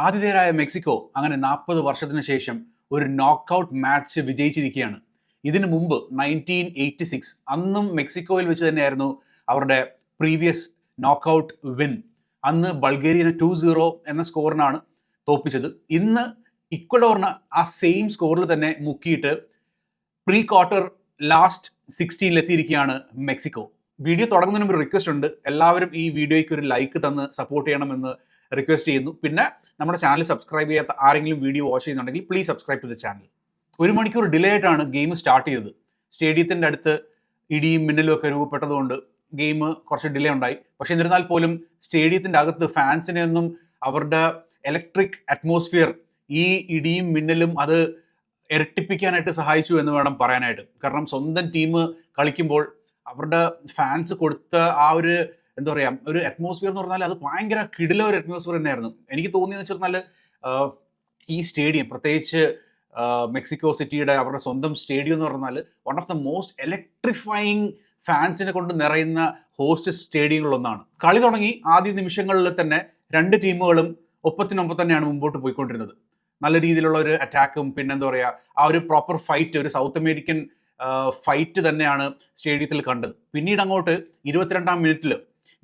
ആതിഥേയരായ മെക്സിക്കോ അങ്ങനെ 40 വർഷത്തിന് ശേഷം ഒരു നോക്കൌട്ട് മാച്ച് വിജയിച്ചിരിക്കുകയാണ്. ഇതിനു മുമ്പ് 1986 അന്നും മെക്സിക്കോയിൽ വെച്ച് തന്നെയായിരുന്നു അവരുടെ പ്രീവിയസ് നോക്കൌട്ട് വിൻ. അന്ന് ബൾഗേറിയനെ 2-0 എന്ന സ്കോറിനാണ് തോൽപ്പിച്ചത്. ഇന്ന് ഇക്വഡോറിന് ആ സെയിം സ്കോറിൽ തന്നെ മുക്കിയിട്ട് പ്രീ ക്വാർട്ടർ ലാസ്റ്റ് 16 എത്തിയിരിക്കുകയാണ് മെക്സിക്കോ. വീഡിയോ തുടങ്ങുന്നതിന് മുമ്പ് റിക്വസ്റ്റ് ഉണ്ട്, എല്ലാവരും ഈ വീഡിയോയ്ക്ക് ഒരു ലൈക്ക് തന്ന് സപ്പോർട്ട് ചെയ്യണമെന്ന് റിക്വസ്റ്റ് ചെയ്യുന്നു. പിന്നെ നമ്മുടെ ചാനൽ സബ്സ്ക്രൈബ് ചെയ്യാത്ത ആരെങ്കിലും വീഡിയോ വാച്ച് ചെയ്യുന്നുണ്ടെങ്കിൽ please subscribe to the channel. 1 മണിക്കൂർ ഡിലേ ആയിട്ടാണ് ഗെയിം സ്റ്റാർട്ട് ചെയ്തത്. സ്റ്റേഡിയത്തിൻ്റെ അടുത്ത് ഇടിയും മിന്നലും ഒക്കെ രൂപപ്പെട്ടതുകൊണ്ട് ഗെയിം കുറച്ച് ഡിലേ ഉണ്ടായി. പക്ഷേ എന്നിരുന്നാൽ പോലും സ്റ്റേഡിയത്തിൻ്റെ അകത്ത് ഫാൻസിനെ ഒന്നും അവരുടെ ഇലക്ട്രിക് അറ്റ്മോസ്ഫിയർ ഈ ഇടിയും മിന്നലും അത് ഇരട്ടിപ്പിക്കാനായിട്ട് സഹായിച്ചു എന്ന് വേണം പറയാനായിട്ട്. കാരണം സ്വന്തം ടീം കളിക്കുമ്പോൾ അവരുടെ ഫാൻസ് കൊടുത്ത ആ ഒരു എന്താ പറയുക, ഒരു അറ്റ്മോസ്ഫിയർ എന്ന് പറഞ്ഞാൽ അത് ഭയങ്കര കിടില ഒരു അറ്റ്മോസ്ഫിയർ തന്നെയായിരുന്നു. എനിക്ക് തോന്നിയെന്ന് വെച്ചിരുന്നാൽ ഈ സ്റ്റേഡിയം, പ്രത്യേകിച്ച് മെക്സിക്കോ സിറ്റിയുടെ അവരുടെ സ്വന്തം സ്റ്റേഡിയം എന്ന് പറഞ്ഞാൽ one of the most electrifying ഫാൻസിനെ കൊണ്ട് നിറയുന്ന ഹോസ്റ്റ് സ്റ്റേഡിയങ്ങളിലൊന്നാണ്. കളി തുടങ്ങി ആദ്യ നിമിഷങ്ങളിൽ തന്നെ രണ്ട് ടീമുകളും ഒപ്പത്തിനൊപ്പം തന്നെയാണ് മുമ്പോട്ട് പോയിക്കൊണ്ടിരുന്നത്. നല്ല രീതിയിലുള്ള ഒരു അറ്റാക്കും പിന്നെ എന്താ പറയുക, ആ ഒരു പ്രോപ്പർ ഫൈറ്റ്, ഒരു സൗത്ത് അമേരിക്കൻ ഫൈറ്റ് തന്നെയാണ് സ്റ്റേഡിയത്തിൽ കണ്ടത്. പിന്നീട് അങ്ങോട്ട് 22-ാം മിനിറ്റിൽ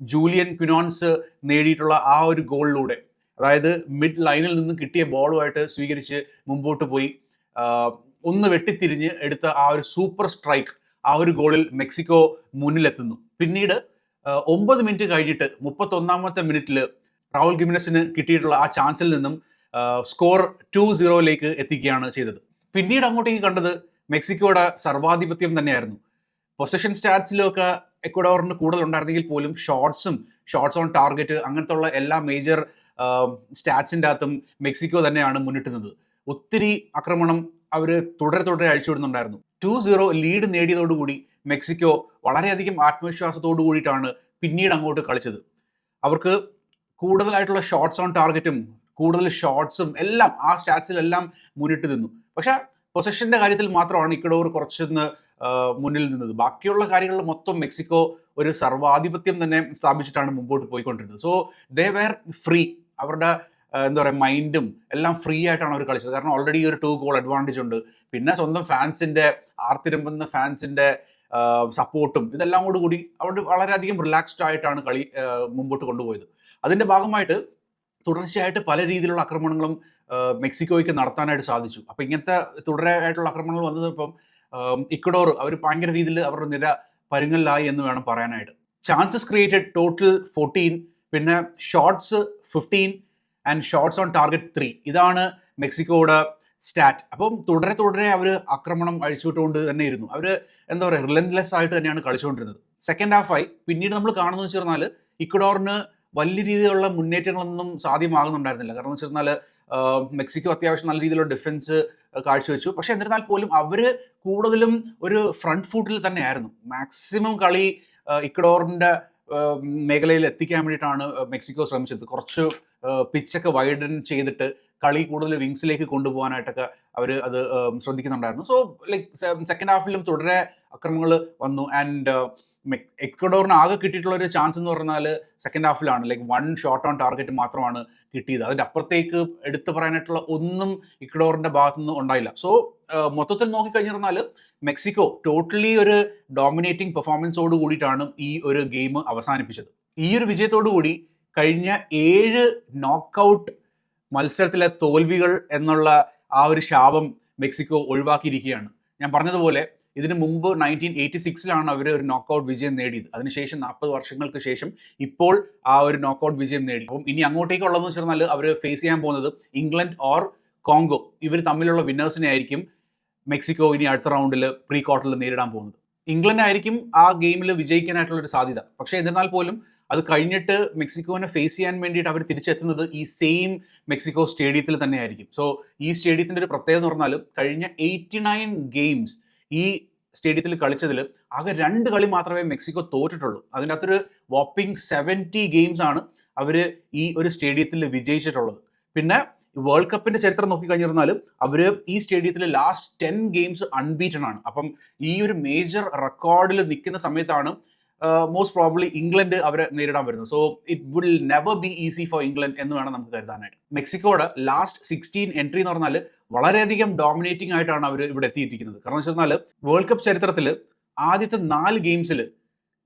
ജൂലിയൻ ക്വിനോൺസ് നേടിയിട്ടുള്ള ആ ഒരു ഗോളിലൂടെ, അതായത് മിഡ് ലൈനിൽ നിന്ന് കിട്ടിയ ബോളുമായിട്ട് സ്വീകരിച്ച് മുമ്പോട്ട് പോയി ഒന്ന് വെട്ടിത്തിരിഞ്ഞ് എടുത്ത ആ ഒരു സൂപ്പർ സ്ട്രൈക്ക്, ആ ഒരു ഗോളിൽ മെക്സിക്കോ മുന്നിലെത്തുന്നു. പിന്നീട് 9 മിനിറ്റ് കഴിഞ്ഞിട്ട് 31-ാമത്തെ മിനിറ്റിൽ റൗൾ ഗിമിനസിന് കിട്ടിയിട്ടുള്ള ആ ചാൻസിൽ നിന്നും സ്കോർ 2-0 എത്തിക്കുകയാണ് ചെയ്തത്. പിന്നീട് അങ്ങോട്ടേക്ക് കണ്ടത് മെക്സിക്കോയുടെ സർവാധിപത്യം തന്നെയായിരുന്നു. പൊസഷൻ സ്റ്റാറ്റ്സിലൊക്കെ എക്വഡോറിന് കൂടുതൽ ഉണ്ടായിരുന്നെങ്കിൽ പോലും ഷോട്ട്സ് ഓൺ ടാർഗറ്റ് അങ്ങനത്തെ ഉള്ള എല്ലാ മേജർ സ്റ്റാറ്റ്സിൻ്റെ അകത്തും മെക്സിക്കോ തന്നെയാണ് മുന്നിട്ടുന്നത്. ഒത്തിരി ആക്രമണം അവർ തുടരെ അഴിച്ചുവിടുന്നുണ്ടായിരുന്നു. 2-0 ലീഡ് നേടിയതോടുകൂടി മെക്സിക്കോ വളരെയധികം ആത്മവിശ്വാസത്തോടു കൂടിയിട്ടാണ് പിന്നീട് അങ്ങോട്ട് കളിച്ചത്. അവർക്ക് കൂടുതലായിട്ടുള്ള ഷോട്ട്സ് ഓൺ ടാർഗറ്റും കൂടുതൽ ഷോട്ട്സും എല്ലാം ആ സ്റ്റാറ്റ്സിലെല്ലാം മുന്നിട്ട് നിന്നു. പക്ഷേ പൊസഷൻ്റെ കാര്യത്തിൽ മാത്രമാണ് ഇക്വഡോർ കുറച്ചൊന്ന് മുന്നിൽ നിന്നത്. ബാക്കിയുള്ള കാര്യങ്ങളിൽ മൊത്തം മെക്സിക്കോ ഒരു സർവാധിപത്യം തന്നെ സ്ഥാപിച്ചിട്ടാണ് മുമ്പോട്ട് പോയിക്കൊണ്ടിരുന്നത്. So they were free. അവരുടെ എന്താ പറയുക, മൈൻഡും എല്ലാം ഫ്രീ ആയിട്ടാണ് അവർ കളിച്ചത്. കാരണം ഓൾറെഡി ഒരു 2 ഗോൾ അഡ്വാൻറ്റേജ് ഉണ്ട്. പിന്നെ സ്വന്തം ഫാൻസിൻ്റെ ആർത്തിരമ്പുന്ന ഫാൻസിൻ്റെ സപ്പോർട്ടും ഇതെല്ലാം കൂടി അവർ വളരെയധികം റിലാക്സ്ഡ് ആയിട്ടാണ് കളി മുമ്പോട്ട് കൊണ്ടുപോയത്. അതിൻ്റെ ഭാഗമായിട്ട് തുടർച്ചയായിട്ട് പല രീതിയിലുള്ള ആക്രമണങ്ങളും മെക്സിക്കോയ്ക്ക് നടത്താനായിട്ട് സാധിച്ചു. അപ്പോൾ ഇങ്ങനത്തെ തുടരെയായിട്ടുള്ള ആക്രമണങ്ങൾ വന്നതിപ്പം ഇക്വഡോർ അവർ ഭയങ്കര രീതിയിൽ അവരുടെ നിര പരുങ്ങലിലായി എന്ന് വേണം പറയാനായിട്ട്. ചാൻസസ് ക്രിയേറ്റഡ് ടോട്ടൽ 14, പിന്നെ shots 15 and shots on target 3. ഇതാണ് മെക്സിക്കോയുടെ സ്റ്റാറ്റ്. അപ്പം തുടരെ അവർ ആക്രമണം അഴിച്ചുവിട്ടുകൊണ്ട് തന്നെ ഇരുന്നു. അവർ എന്താ പറയുക, റിലൻലെസ് ആയിട്ട് തന്നെയാണ് കളിച്ചുകൊണ്ടിരുന്നത്. സെക്കൻഡ് ഹാഫായി പിന്നീട് നമ്മൾ കാണുന്നത് വെച്ച് പറഞ്ഞാൽ ഇക്വഡോറിന് വലിയ രീതിയിലുള്ള മുന്നേറ്റങ്ങളൊന്നും സാധ്യമാകുന്നുണ്ടായിരുന്നില്ല. കാരണം എന്ന് വെച്ച് കഴിഞ്ഞാൽ മെക്സിക്കോ അത്യാവശ്യം നല്ല രീതിയിലുള്ള ഡിഫൻസ് കാഴ്ചവെച്ചു. പക്ഷേ എന്നിരുന്നാൽ പോലും അവർ കൂടുതലും ഒരു ഫ്രണ്ട് ഫൂട്ടിൽ തന്നെയായിരുന്നു. മാക്സിമം കളി ഇക്വഡോറിൻ്റെ മേഖലയിൽ എത്തിക്കാൻ വേണ്ടിയിട്ടാണ് മെക്സിക്കോ ശ്രമിച്ചത്. കുറച്ച് പിച്ചൊക്കെ വൈഡൻ ചെയ്തിട്ട് കളി കൂടുതൽ വിങ്സിലേക്ക് കൊണ്ടുപോകാനായിട്ടൊക്കെ അവർ അത് ശ്രദ്ധിക്കുന്നുണ്ടായിരുന്നു. സോ ലൈക്ക് സെക്കൻഡ് ഹാഫിലും തുടരെ അക്രമങ്ങൾ വന്നു. ആൻഡ് എക്വഡോറിന് ആകെ കിട്ടിയിട്ടുള്ള ഒരു ചാൻസ് എന്ന് പറഞ്ഞാൽ സെക്കൻഡ് ഹാഫിലാണ്. ലൈക്ക് 1 ഷോട്ട് ഓൺ ടാർഗറ്റ് മാത്രമാണ് കിട്ടിയത്. അതിൻ്റെ അപ്പുറത്തേക്ക് എടുത്തു പറയാനായിട്ടുള്ള ഒന്നും ഇക്വഡോറിൻ്റെ ഭാഗത്തു നിന്ന് ഉണ്ടായില്ല. സോ മൊത്തത്തിൽ നോക്കിക്കഴിഞ്ഞിരുന്നാൽ മെക്സിക്കോ ടോട്ടലി ഒരു ഡോമിനേറ്റിംഗ് പെർഫോമൻസോട് കൂടിയിട്ടാണ് ഈ ഒരു ഗെയിം അവസാനിപ്പിച്ചത്. ഈ ഒരു വിജയത്തോടു കൂടി കഴിഞ്ഞ 7 നോക്കൗട്ട് മത്സരത്തിലെ തോൽവികൾ എന്നുള്ള ആ ഒരു ശാപം മെക്സിക്കോ ഒഴിവാക്കിയിരിക്കുകയാണ്. ഞാൻ പറഞ്ഞതുപോലെ ഇതിനു മുമ്പ് 1986 അവർ ഒരു നോക്കൗട്ട് വിജയം നേടിയത്. അതിനുശേഷം 40 വർഷങ്ങൾക്ക് ശേഷം ഇപ്പോൾ ആ ഒരു നോക്കൗട്ട് വിജയം നേടി. അപ്പം ഇനി അങ്ങോട്ടേക്കുള്ളതെന്ന് വെച്ച് പറഞ്ഞാൽ അവർ ഫേസ് ചെയ്യാൻ പോകുന്നത് ഇംഗ്ലണ്ട് ഓർ കോങ്കോ. ഇവർ തമ്മിലുള്ള വിന്നേഴ്സിനെ ആയിരിക്കും മെക്സിക്കോ ഇനി അടുത്ത റൗണ്ടിൽ പ്രീ ക്വാർട്ടറിൽ നേരിടാൻ പോകുന്നത്. ഇംഗ്ലണ്ട് ആയിരിക്കും ആ ഗെയിമിൽ വിജയിക്കാനായിട്ടുള്ളൊരു സാധ്യത. പക്ഷേ എന്നിരുന്നാൽ പോലും അത് കഴിഞ്ഞിട്ട് മെക്സിക്കോനെ ഫേസ് ചെയ്യാൻ വേണ്ടിയിട്ട് അവർ തിരിച്ചെത്തുന്നത് ഈ സെയിം മെക്സിക്കോ സ്റ്റേഡിയത്തിൽ തന്നെയായിരിക്കും. സോ ഈ സ്റ്റേഡിയത്തിൻ്റെ ഒരു പ്രത്യേകത എന്ന് പറഞ്ഞാൽ കഴിഞ്ഞ 89 ഗെയിംസ് ഈ സ്റ്റേഡിയത്തിൽ കളിച്ചതിൽ ആകെ 2 കളി മാത്രമേ മെക്സിക്കോ തോറ്റിട്ടുള്ളൂ. അതിൻ്റെ അകത്തൊരു വോപ്പിംഗ് 70 ഗെയിംസ് ആണ് അവർ ഈ ഒരു സ്റ്റേഡിയത്തിൽ വിജയിച്ചിട്ടുള്ളത്. പിന്നെ വേൾഡ് കപ്പിൻ്റെ ചരിത്രം നോക്കിക്കഴിഞ്ഞിരുന്നാൽ അവർ ഈ സ്റ്റേഡിയത്തിൽ ലാസ്റ്റ് 10 ഗെയിംസ് അൺബീറ്റൺ ആണ്. അപ്പം ഈ ഒരു മേജർ റെക്കോർഡിൽ നിൽക്കുന്ന സമയത്താണ് മോസ്റ്റ് പ്രോബ്ലി ഇംഗ്ലണ്ട് അവരെ നേരിടാൻ വരുന്നത്. So it will never be easy for England എന്ന് വേണം നമുക്ക് കരുതാനായിട്ട്. മെക്സിക്കോയുടെ ലാസ്റ്റ് 16 എൻട്രി എന്ന് പറഞ്ഞാൽ വളരെയധികം ഡോമിനേറ്റിംഗ് ആയിട്ടാണ് അവർ ഇവിടെ എത്തിയിരിക്കുന്നത്. കാരണം വെച്ച് കഴിഞ്ഞാൽ വേൾഡ് കപ്പ് ചരിത്രത്തിൽ ആദ്യത്തെ 4 ഗെയിംസിൽ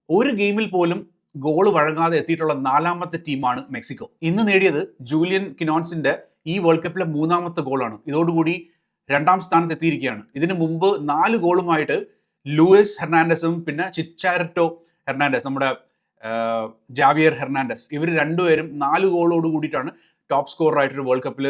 ഒരു ഗെയിമിൽ പോലും ഗോൾ വഴങ്ങാതെ എത്തിയിട്ടുള്ള 4ാമത്തെ ടീമാണ് മെക്സിക്കോ. ഇന്ന് നേടിയത് ജൂലിയൻ കിനോൺസിന്റെ ഈ വേൾഡ് കപ്പിലെ 3ാമത്തെ ഗോളാണ്. ഇതോടുകൂടി 2ാം സ്ഥാനത്ത് എത്തിയിരിക്കുകയാണ്. ഇതിനു മുമ്പ് 4 ഗോളുമായിട്ട് ലൂയിസ് ഹെർണാണ്ടസും പിന്നെ ചിച്ചാരറ്റോ ഹെർണാണ്ടസ്, നമ്മുടെ ജാവിയർ ഹെർണാണ്ടസ്, ഇവർ രണ്ടുപേരും 4 ഗോളോട് കൂടിയിട്ടാണ് ടോപ്പ് സ്കോററായിട്ടൊരു വേൾഡ് കപ്പിൽ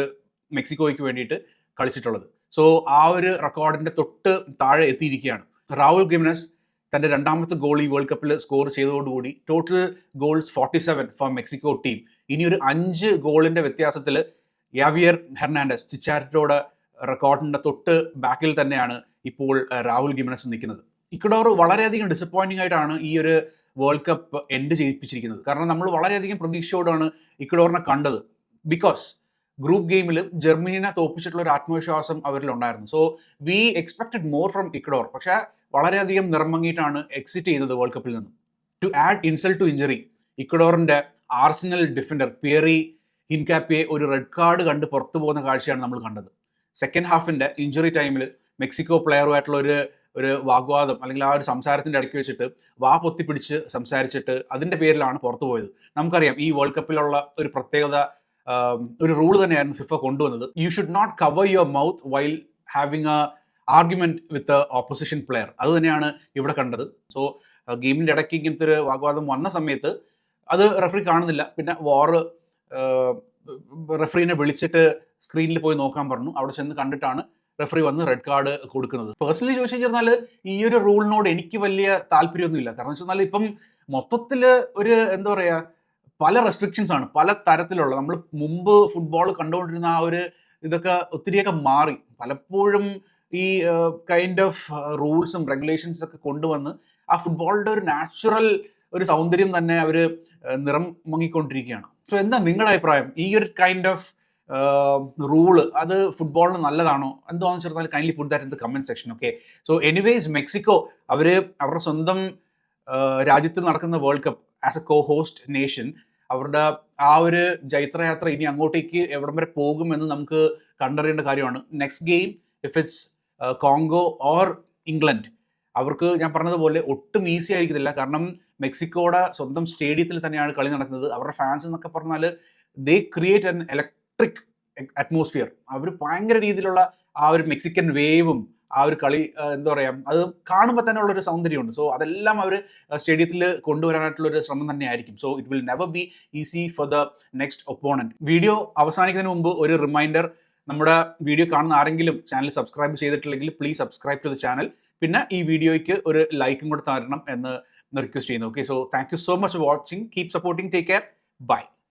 മെക്സിക്കോയ്ക്ക് വേണ്ടിയിട്ട് കളിച്ചിട്ടുള്ളത്. സോ ആ ഒരു റെക്കോർഡിന്റെ തൊട്ട് താഴെ എത്തിയിരിക്കുകയാണ്. റാവുൽ ഗിമനസ് തൻ്റെ 2ാമത്തെ ഗോൾ ഈ വേൾഡ് കപ്പിൽ സ്കോർ ചെയ്തതോടുകൂടി total goals 47 for Mexico team. ഇനി ഒരു 5 ഗോളിന്റെ വ്യത്യാസത്തിൽ യാവിയർ ഹെർണാണ്ടസ് ചിച്ചാരറ്റോയുടെ റെക്കോർഡിന്റെ തൊട്ട് ബാക്കിൽ തന്നെയാണ് ഇപ്പോൾ റാവുൽ ഗിമനസ് നിൽക്കുന്നത്. ഇക്വഡോർ വളരെയധികം ഡിസപ്പോയിന്റിംഗ് ആയിട്ടാണ് ഈ ഒരു വേൾഡ് കപ്പ് എൻഡ് ചെയ്യിപ്പിച്ചിരിക്കുന്നത്. കാരണം നമ്മൾ വളരെയധികം പ്രതീക്ഷയോടാണ് ഇക്വഡോറിനെ കണ്ടത്. ബിക്കോസ് ഗ്രൂപ്പ് ഗെയിമിൽ ജർമ്മനിനെ തോപ്പിച്ചിട്ടുള്ള ഒരു ആത്മവിശ്വാസം അവരിലുണ്ടായിരുന്നു. So we expected more from Ecuador. പക്ഷേ വളരെയധികം നിറമങ്ങിയിട്ടാണ് എക്സിറ്റ് ചെയ്തത് വേൾഡ് കപ്പിൽ നിന്നും. To add insult to injury, ഇക്വഡോറിന്റെ ആർസനൽ ഡിഫൻഡർ പിയറി ഹിൻകാപ്പിയെ ഒരു റെഡ് കാർഡ് കണ്ട് പുറത്തു പോകുന്ന കാഴ്ചയാണ് നമ്മൾ കണ്ടത്. സെക്കൻഡ് ഹാഫിന്റെ ഇഞ്ചുറി ടൈമിൽ മെക്സിക്കോ പ്ലെയറുമായിട്ടുള്ള ഒരു വാഗ്വാദം അല്ലെങ്കിൽ ആ ഒരു സംസാരത്തിന്റെ ഇടയ്ക്ക് വെച്ചിട്ട് വാ പൊത്തിപ്പിടിച്ച് സംസാരിച്ചിട്ട് അതിന്റെ പേരിലാണ് പുറത്തു പോയത്. നമുക്കറിയാം ഈ വേൾഡ് കപ്പിലുള്ള ഒരു പ്രത്യേകത, ഒരു റൂൾ തന്നെയായിരുന്നു ഫിഫ കൊണ്ടുവന്നത്. You should not cover your mouth while having a argument with opposition player. അത് തന്നെയാണ് ഇവിടെ കണ്ടത്. സോ ഗെയിമിന്റെ ഇടയ്ക്ക് ഇങ്ങനത്തെ ഒരു വാഗ്വാദം വന്ന സമയത്ത് അത് റെഫറി കാണുന്നില്ല. പിന്നെ റെഫറീനെ വിളിച്ചിട്ട് സ്ക്രീനിൽ പോയി നോക്കാൻ പറഞ്ഞു. അവിടെ ചെന്ന് കണ്ടിട്ടാണ് റെഫറി വന്ന് റെഡ് കാർഡ് കൊടുക്കുന്നത്. പേഴ്സണലി ചോദിച്ചു കഴിഞ്ഞാൽ ഈ ഒരു റൂളിനോട് എനിക്ക് വലിയ താല്പര്യമൊന്നുമില്ല. കാരണം വെച്ച് കഴിഞ്ഞാൽ ഇപ്പം മൊത്തത്തിൽ ഒരു എന്താ പറയുക, പല റെസ്ട്രിക്ഷൻസ് ആണ്, പല തരത്തിലുള്ള. നമ്മൾ മുമ്പ് ഫുട്ബോൾ കണ്ടുകൊണ്ടിരുന്ന ആ ഒരു ഇതൊക്കെ ഒത്തിരിയൊക്കെ മാറി. പലപ്പോഴും ഈ കൈൻഡ് ഓഫ് റൂൾസും റെഗുലേഷൻസ് ഒക്കെ കൊണ്ടുവന്ന് ആ ഫുട്ബോളിൻ്റെ ഒരു നാച്ചുറൽ ഒരു സൗന്ദര്യം തന്നെ അവർ നിറം മങ്ങിക്കൊണ്ടിരിക്കുകയാണ്. സോ എന്താ നിങ്ങളുടെ അഭിപ്രായം? ഈ ഒരു കൈൻഡ് ഓഫ് റൂള് അത് ഫുട്ബോളിന് നല്ലതാണോ? എന്താണെന്ന് വെച്ചാൽ kindly put that in the comment section. Okay, so anyways Mexico അവരുടെ സ്വന്തം രാജ്യത്ത് നടക്കുന്ന world cup as A co host nation, അവരുടെ ആ ഒരു ജൈത്രയാത്ര ഇനി അങ്ങോട്ടേക്ക് എവിടം വരെ പോകുമെന്ന് നമുക്ക് കണ്ടറിയേണ്ട കാര്യമാണ്. Next game if it's Congo or England, അവർക്ക് ഞാൻ പറഞ്ഞതുപോലെ ഒട്ടും ഈസി ആയിരിക്കത്തില്ല. കാരണം മെക്സിക്കോയുടെ സ്വന്തം സ്റ്റേഡിയത്തിൽ തന്നെയാണ് കളി നടക്കുന്നത്. അവരുടെ ഫാൻസ് എന്നൊക്കെ പറഞ്ഞാൽ ദേ ക്രിയേറ്റ് ആൻ ഇലക്ട്രിക് അറ്റ്മോസ്ഫിയർ. അവർ ഭയങ്കര രീതിയിലുള്ള ആ ഒരു മെക്സിക്കൻ വേവും ആ ഒരു കളി എന്താ പറയുക, അത് കാണുമ്പോൾ തന്നെ ഉള്ളൊരു സൗന്ദര്യമുണ്ട്. സോ അതെല്ലാം അവർ സ്റ്റേഡിയത്തിൽ കൊണ്ടുവരാനായിട്ടുള്ളൊരു ശ്രമം തന്നെയായിരിക്കും. So it will never be easy for the next opponent. Video അവസാനിക്കുന്നതിന് മുമ്പ് ഒരു റിമൈൻഡർ, നമ്മുടെ വീഡിയോ കാണുന്ന ആരെങ്കിലും ചാനൽ സബ്സ്ക്രൈബ് ചെയ്തിട്ടില്ലെങ്കിൽ please subscribe to the channel. പിന്നെ ഈ വീഡിയോയ്ക്ക് ഒരു ലൈക്കും കൂടെ തരണം എന്ന് റിക്വസ്റ്റ് ചെയ്യുന്നു. Okay, so thank you so much for watching. Keep supporting. Take care. By.